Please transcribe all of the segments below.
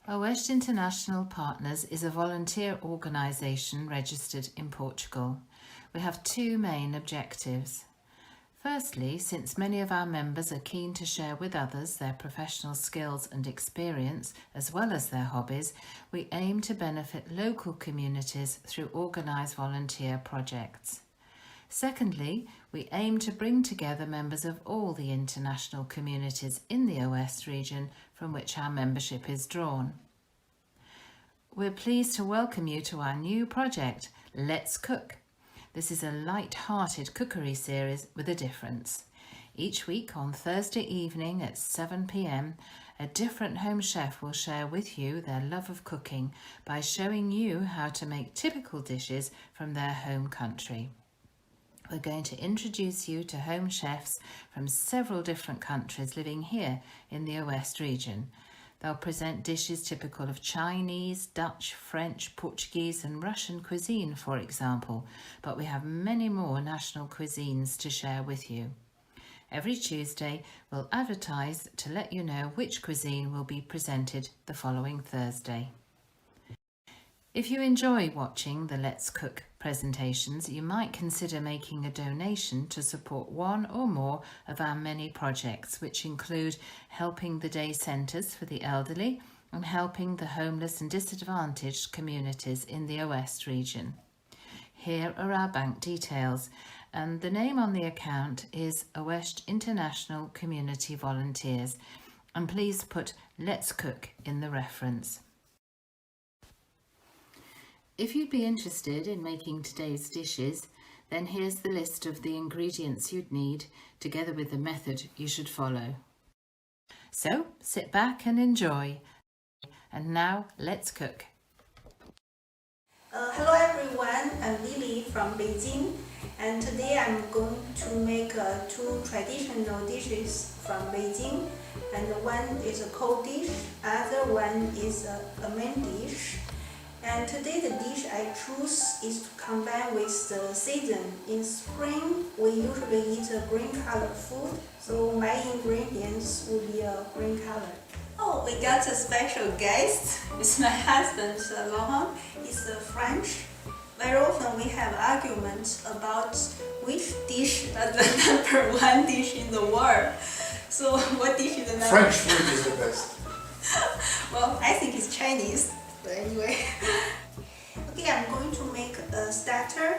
Oeste International Partners is a volunteer organisation registered in Portugal. We have two main objectives. Firstly, since many of our members are keen to share with others their professional skills and experience, as well as their hobbies, we aim to benefit local communities through organised volunteer projects. Secondly, we aim to bring together members of all the international communities in the Oeste region from which our membership is drawn. We're pleased to welcome you to our new project, Let's Cook. This is a light-hearted cookery series with a difference. Each week on Thursday evening at 7 p.m, a different home chef will share with you their love of cooking by showing you how to make typical dishes from their home country. We're going to introduce you to home chefs from several different countries living here in the Oeste region. They'll present dishes typical of Chinese, Dutch, French, Portuguese and Russian cuisine, for example, but we have many more national cuisines to share with you. Every Tuesday, we'll advertise to let you know which cuisine will be presented the following Thursday. If you enjoy watching the Let's Cook presentations, you might consider making a donation to support one or more of our many projects, which include helping the day centres for the elderly and helping the homeless and disadvantaged communities in the Oeste region. Here are our bank details, and the name on the account is Oeste International Community Volunteers, and please put Let's Cook in the reference. If you'd be interested in making today's dishes, then here's the list of the ingredients you'd need, together with the method you should follow. So, sit back and enjoy. And now, let's cook. Hello everyone, I'm Lily from Beijing, and today I'm going to make two traditional dishes from Beijing, and one is a cold dish, other one is a main dish. And today the dish I choose is to combine with the season. In spring, we usually eat a green colored food, so my ingredients will be a green color. Oh, we got a special guest. It's my husband, Laurent. He's French. Very often we have arguments about which dish is the number one dish in the world. So what dish is the number French food is the best. Well, I think it's Chinese. But anyway, okay, I'm going to make a starter,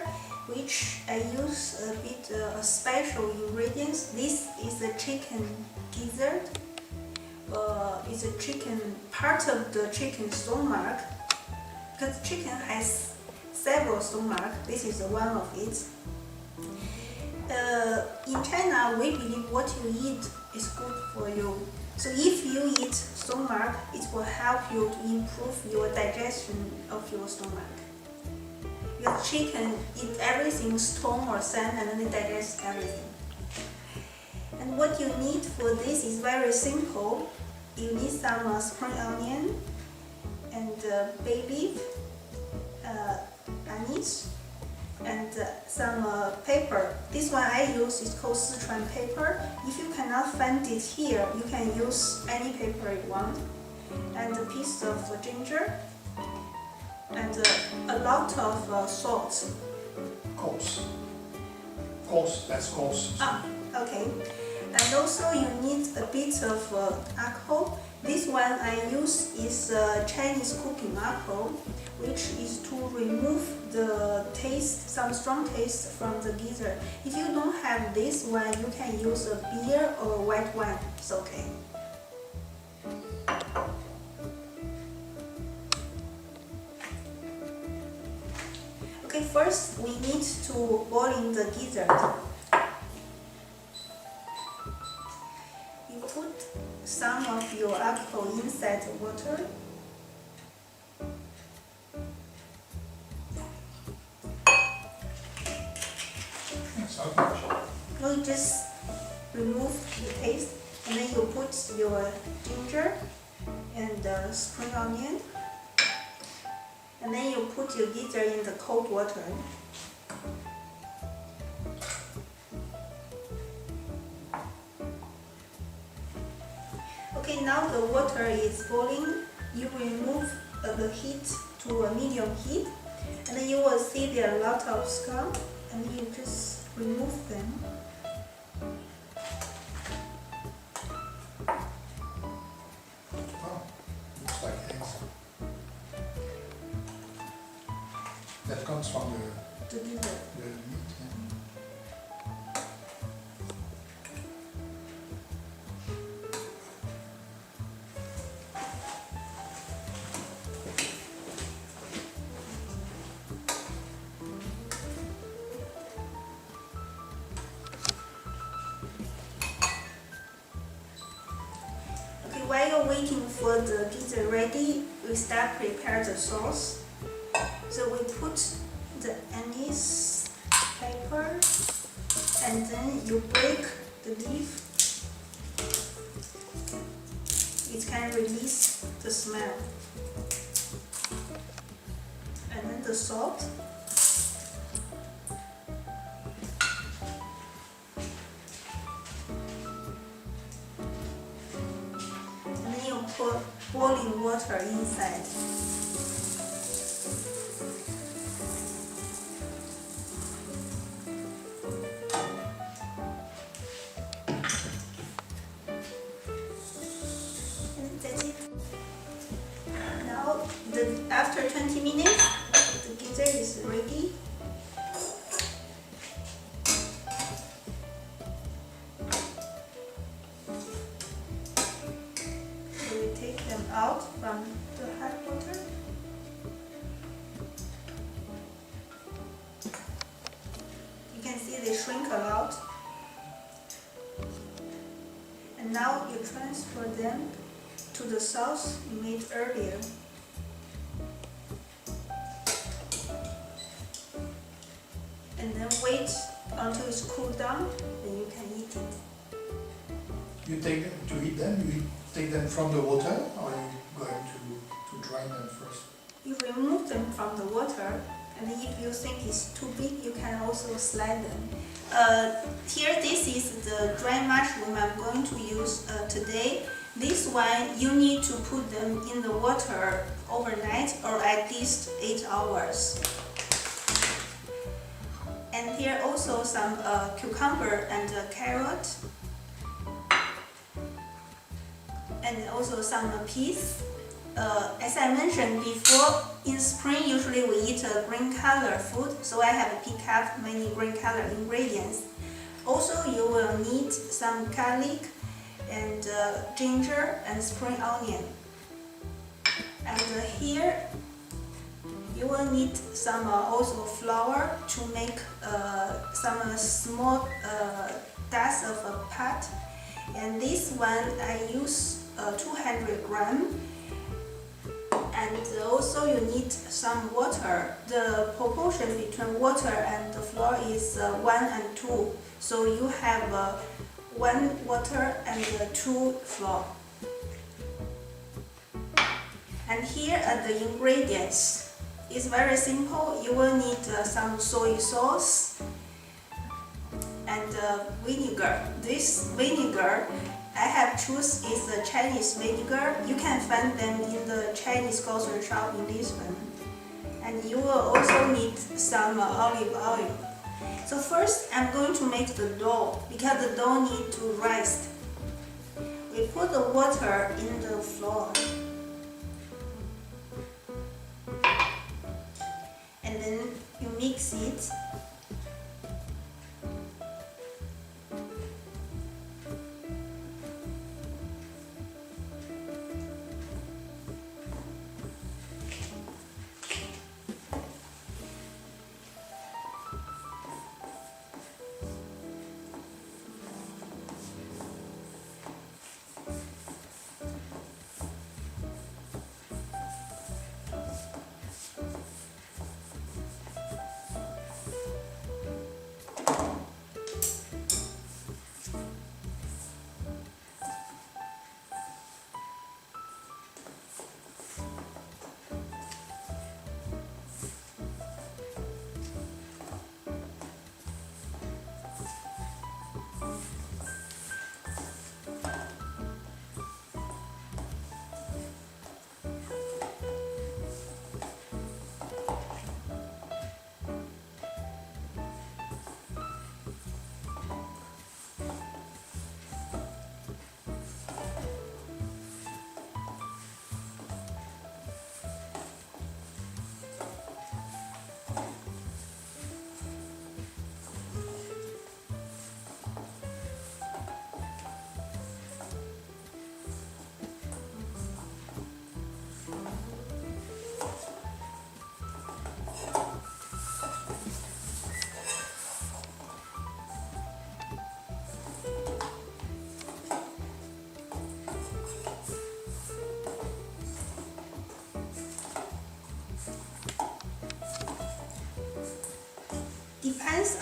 which I use a bit special ingredients. This is a chicken gizzard. It's a chicken, part of the chicken stomach, because chicken has several stomach. This is one of it. In China, we believe what you eat is good for you. So if you eat stomach, it will help you to improve your digestion of your stomach. Because chicken eat everything stone or sand and then they digest everything. And what you need for this is very simple. You need some spring onion and bay leaf, anise, and some paper. This one I use is called Sichuan paper. If you cannot find it here, you can use any paper you want. And a piece of ginger and a lot of salt. Coarse, that's coarse. Ah, okay. And also you need a bit of alcohol. This one I use is Chinese cooking alcohol, which is to remove the taste, some strong taste from the gizzard. If you don't have this one, you can use a beer or white wine. It's okay. Okay, first we need to boil in the gizzard. You put some of your alcohol inside the water. You just remove the taste, and then you put your ginger and spring onion, and then you put your gizzard in the cold water. Okay, now the water is boiling. you remove the heat to a medium heat, and then you will see there are a lot of scum, and you just remove them. Oh, looks like eggs. That comes from To do the the meat, yeah. Okay, while you're waiting for the gizzard ready, we start prepare the sauce. So we put the anise, pepper, and then you break the leaf. It can release the smell. And then the salt. And then you put boiling water inside. And that's it. Now, after 20 minutes, the gizzard is ready. So we take them out from the hot water. You can see they shrink a lot. And now you transfer them to the sauce you made earlier. And then wait until it's cooled down, then you can eat it. You take them to eat them, you take them from the water, or you going to drain them first? You remove them from the water, and if you think it's too big, you can also slide them. Here, this is the dry mushroom I'm going to use today. This one, you need to put them in the water overnight or at least 8 hours. And here also some cucumber and carrot. And also some peas. As I mentioned before, in spring usually we eat a green color food, so I have picked up many green color ingredients. Also, you will need some garlic and ginger and spring onion. And here you will need some also flour to make some small dust of a pot. And this one I use 200 gram. And also you need some water. The proportion between water and the flour is 1 and 2. So you have 1 water and 2 flour. And here are the ingredients. It's very simple. You will need some soy sauce and vinegar. This vinegar I have choose is the Chinese vinegar. You can find them in the Chinese grocery shop in Lisbon. And you will also need some olive oil. So first I'm going to make the dough because the dough need to rest. We put the water in the flour. And then you mix it.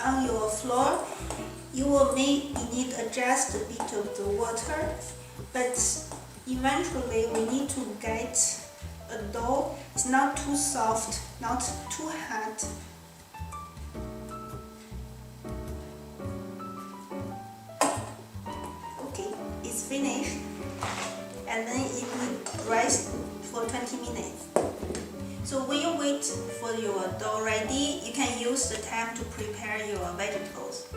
on your flour, you will need adjust a bit of the water, but eventually we need to get a dough. It's not too soft, not too hard. Okay, it's finished, and then it will rest for 20 minutes. So when you wait for your dough ready, you can use the time to prepare your vegetables.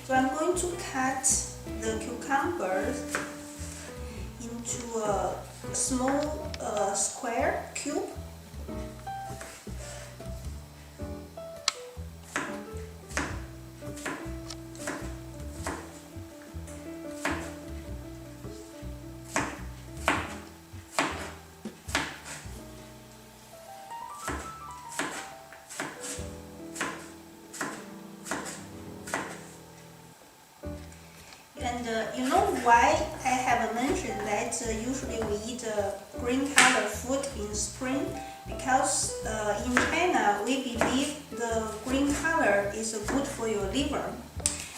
So I'm going to cut the cucumbers into a small square cube. And you know why I have mentioned that usually we eat green color food in spring? Because in China we believe the green color is good for your liver.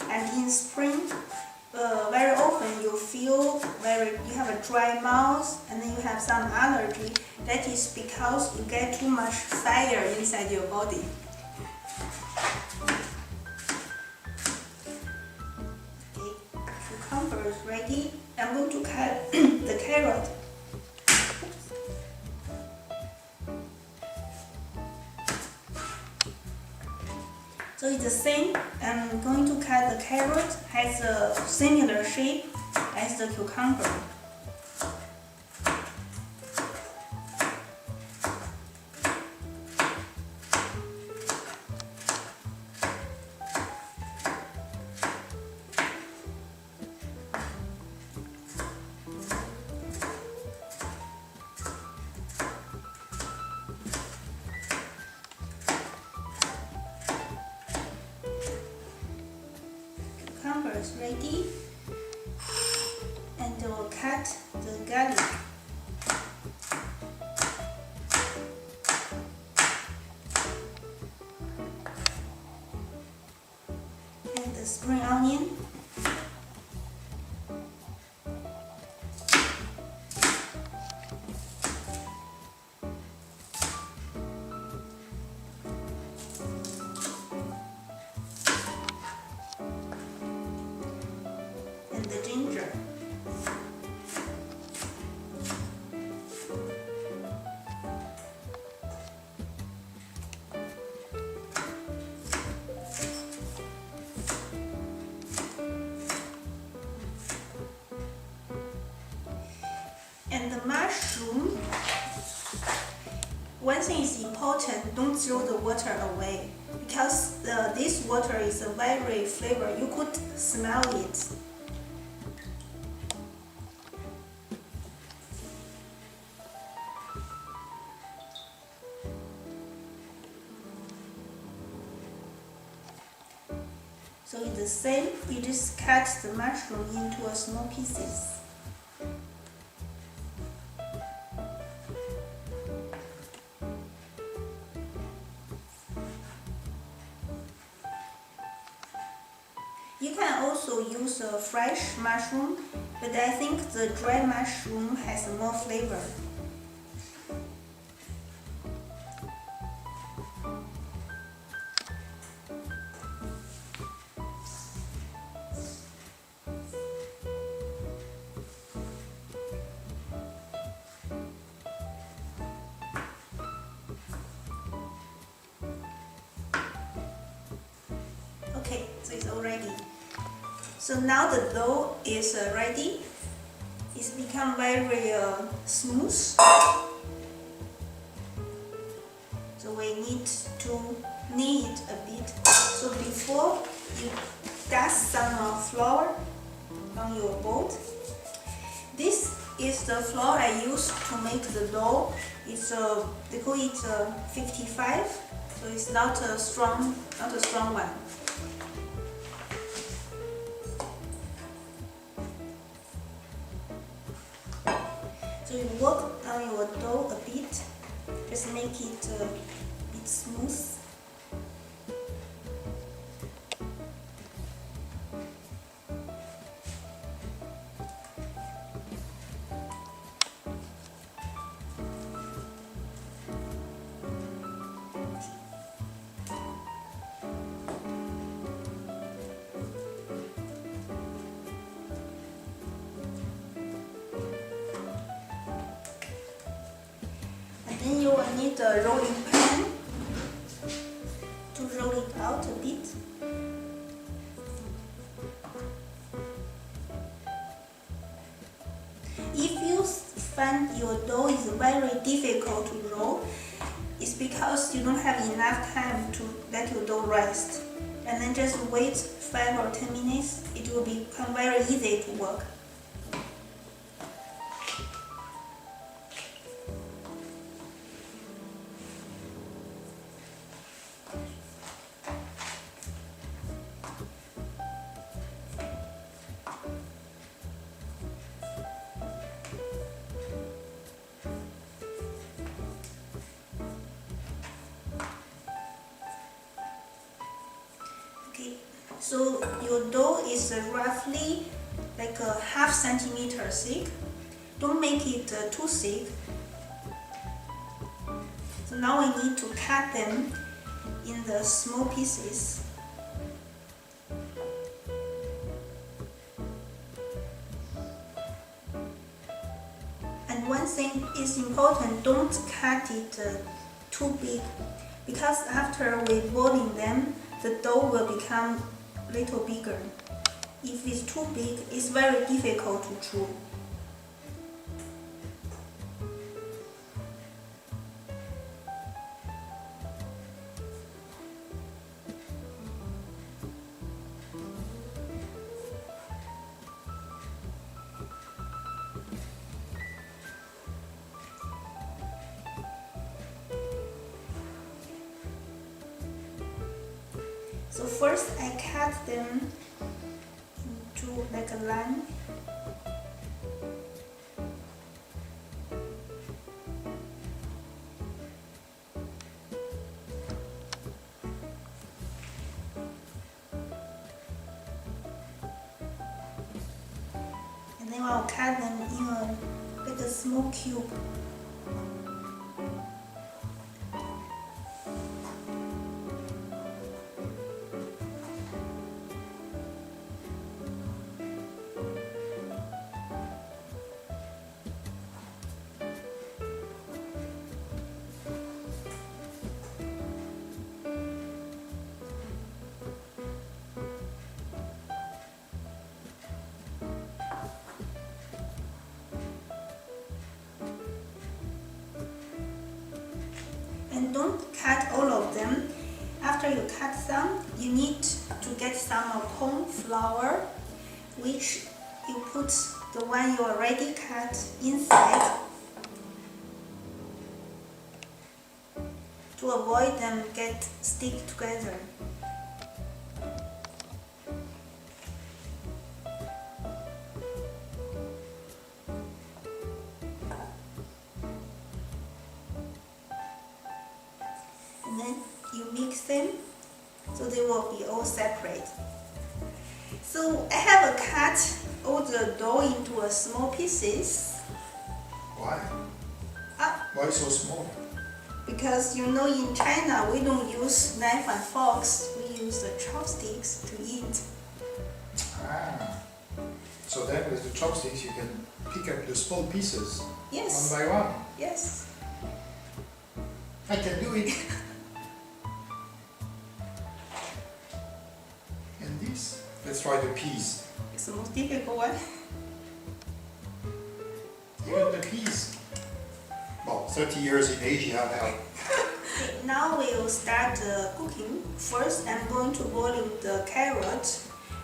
And in spring, very often you feel you have a dry mouth and then you have some allergy. That is because you get too much fire inside your body. Cucumber is ready. I'm going to cut the carrot. So it's the same. I'm going to cut the carrot, has a similar shape as the cucumber. Cucumber is ready, and we'll cut the garlic. And the spring onion. And the ginger. And the mushroom. One thing is important, don't throw the water away, because this water is a very flavor. You could smell it. So it's the same, you just cut the mushroom into a small pieces. You can also use a fresh mushroom, but I think the dry mushroom has more flavor. Okay, so it's all ready. So now the dough is ready. It's become very smooth. So we need to knead it a bit. So before you dust some flour on your bowl. This is the flour I use to make the dough. It's they call it 55, so it's not a strong one. So you work on your dough a bit, just make it a bit smooth. need a rolling pin to roll it out a bit. If you find your dough is very difficult to roll, it's because you don't have enough time to let your dough rest. And then just wait 5 or 10 minutes, it will become very easy to work. Okay, so your dough is roughly like a half centimeter thick. Don't make it too thick. So now we need to cut them in the small pieces. And one thing is important, don't cut it too big, because after we boiling them, the dough will become a little bigger. If it's too big, it's very difficult to chew. So first I cut them into like a line. And then I'll cut them in like a small cube. And don't cut all of them. After you cut some, you need to get some cornflour, which you put the one you already cut inside to avoid them get stick together. And then you mix them so they will be all separate. So I have cut all the dough into a small pieces. Why? Why so small? Because you know in China we don't use knife and forks, we use the chopsticks to eat. Ah. So then with the chopsticks you can pick up the small pieces Yes. one by one. Yes. I can do it. And this? Let's try the peas. It's the most difficult one. Even the peas. Well, 30 years in Asia now. Okay, now we'll start cooking. First I'm going to boil the carrot.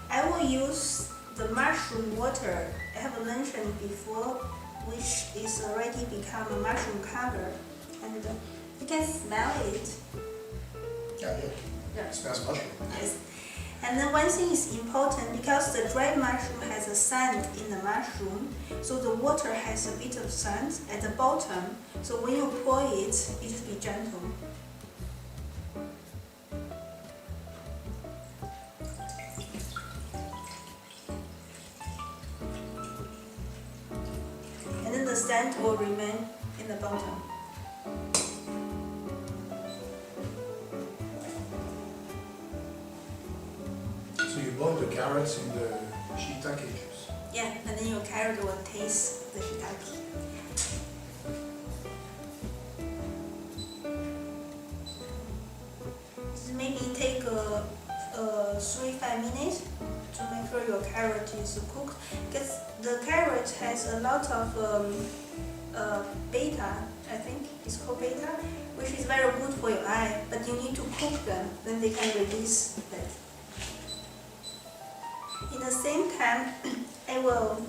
I will use the mushroom water I have mentioned before, which is already become a mushroom color. And you can smell it. Yeah. It smells mushroom. Yes. And then one thing is important, because the dried mushroom has a sand in the mushroom, so the water has a bit of sand at the bottom. So when you pour it, it just be gentle. And then the sand will remain in the bottom. So you boil the carrots in the shiitake juice. Yeah, and then your carrot will taste the shiitake. carrot is cooked, because the carrot has a lot of beta, I think it's called beta, which is very good for your eye, but you need to cook them, then they can release it. In the same time, I will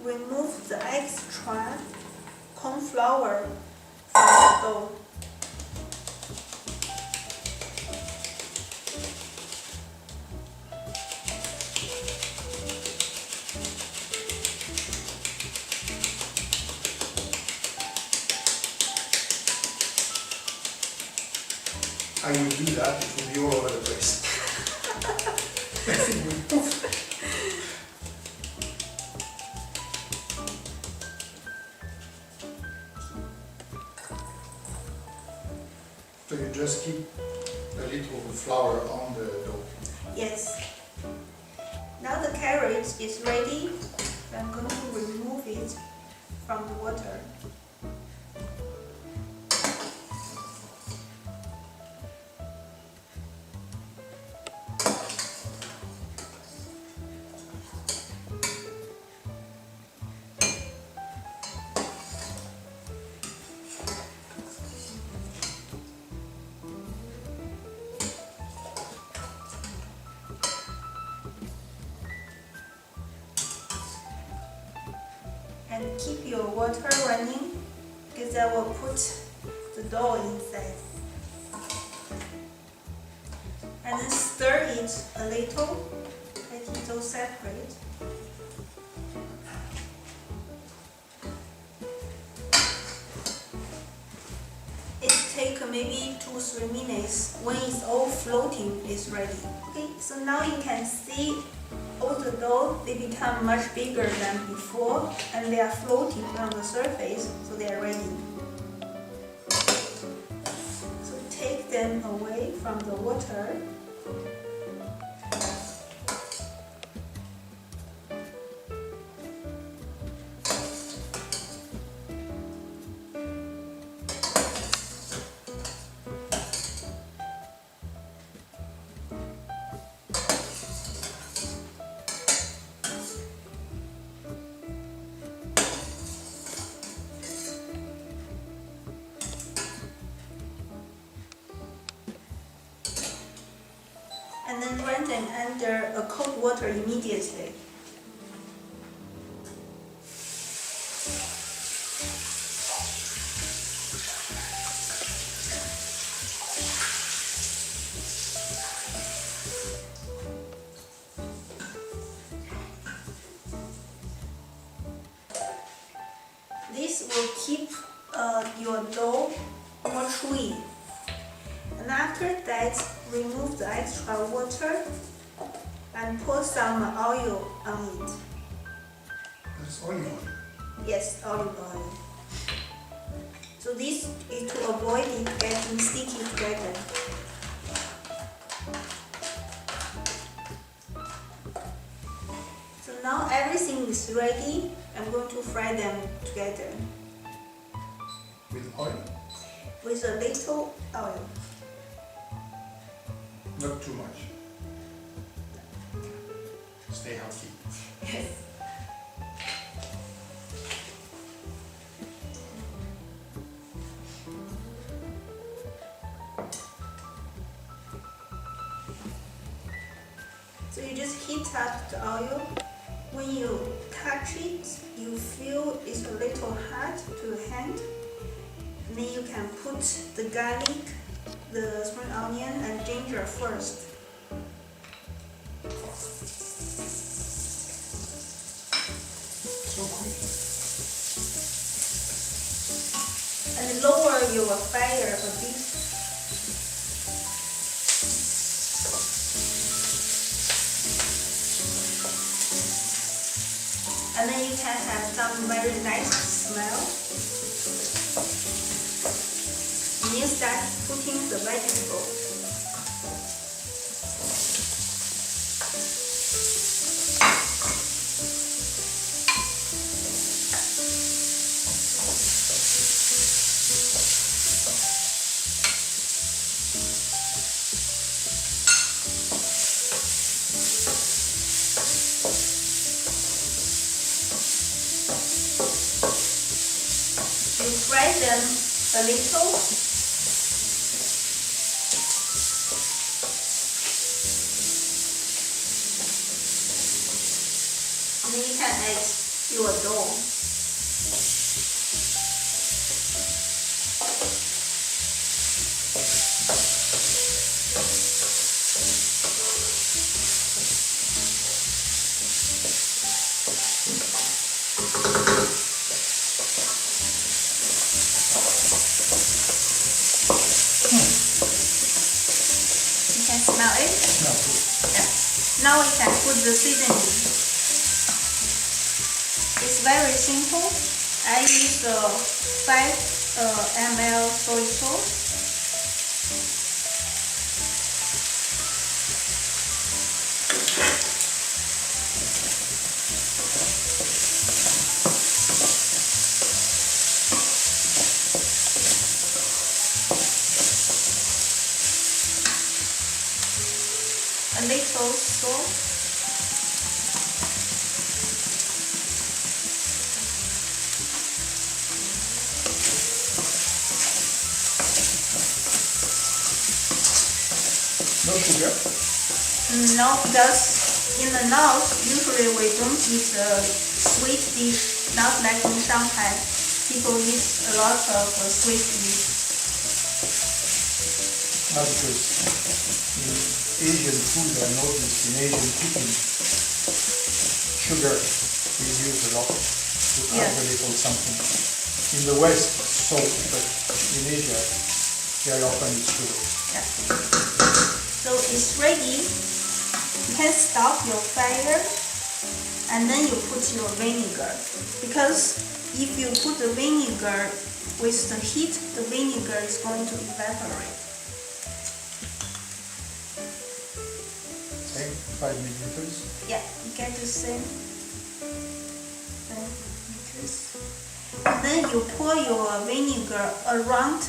remove the extra cornflour from the dough. I will do that, it will be all over the place. Everything will poof. So you just keep a little flour on the dough. Yes. Now the carrot is ready. I'm going to remove it from the water. And keep your water running, because I will put the dough inside. And then stir it a little, let it all separate. It takes maybe 2-3 minutes. When it's all floating, it's ready. Okay, so now you can see all the dough, they become much bigger than before, and they are floating on the surface, so they are ready. So take them away from the water. And then run them under a cold water immediately. This will keep your dough more chewy. And after that, remove the extra water and pour some oil on it. That's olive oil. Yes, olive oil. So this is to avoid it getting sticky together. So now everything is ready. I'm going to fry them together With oil? with a little oil. Not too much. Stay healthy. Yes. So you just heat up the oil. When you touch it, you feel it's a little hot to your hand. And then you can put the garlic, the spring onion and ginger first. So quick. And lower your fire a bit. And then you can have some very nice smell. And you start putting the vegetables. You fry them a little. And then you can add your dough. You can smell it? No. Yeah. Now we can put the seasoning. It's very simple. I use 5 ml soy sauce. A little salt. No sugar? No, because in the north, usually we don't eat a sweet dish, not like in Shanghai. People eat a lot of sweet dish. Not because in Asian food, I noticed in Asian cooking, sugar is used a lot to add a little something. In the West, salt, but in Asia, very often it's sugar. Yeah. So it's ready. You can stop your fire and then you put your vinegar. Because if you put the vinegar with the heat, the vinegar is going to evaporate. Same, 5 milliliters. Yeah, you get the same. And then you pour your vinegar around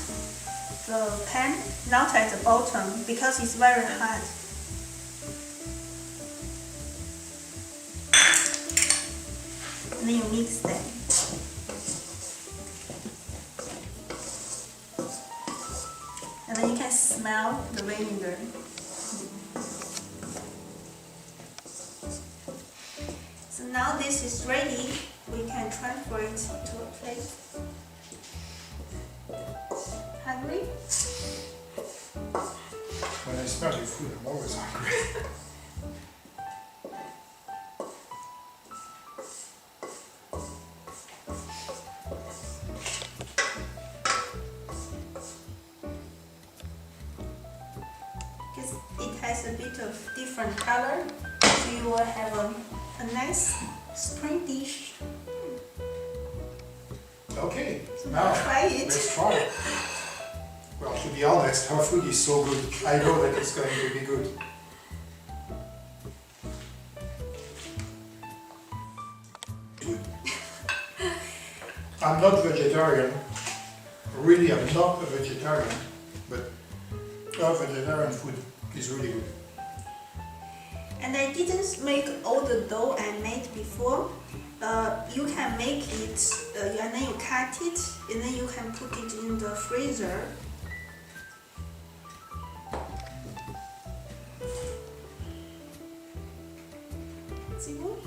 the pan, not at the bottom because it's very hot. And then you mix them. And then you can smell the vinegar. So now this is ready. We can transfer it to a plate. Hungry? When I smell your food, I'm always hungry. Because it has a bit of different color, so you will have a nice spring dish. Okay, So now try it. let's try it. Well, to be honest, her food is so good. I know that it's going to be good. Good. I'm not vegetarian. Really, I'm not a vegetarian. But our vegetarian food is really good. And I didn't make all the dough I made before. You can make it and then you cut it and then you can put it in the freezer. See what?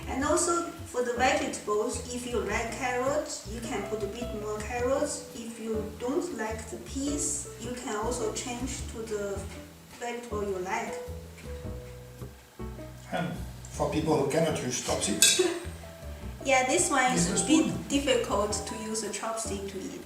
And also for the vegetables, if you like carrots, you can put a bit more carrots. If you don't like the peas, you can also change to the vegetable you like. And for people who cannot use chopsticks, Yeah, this one is Use a a bit spoon. difficult to use a chopstick to eat.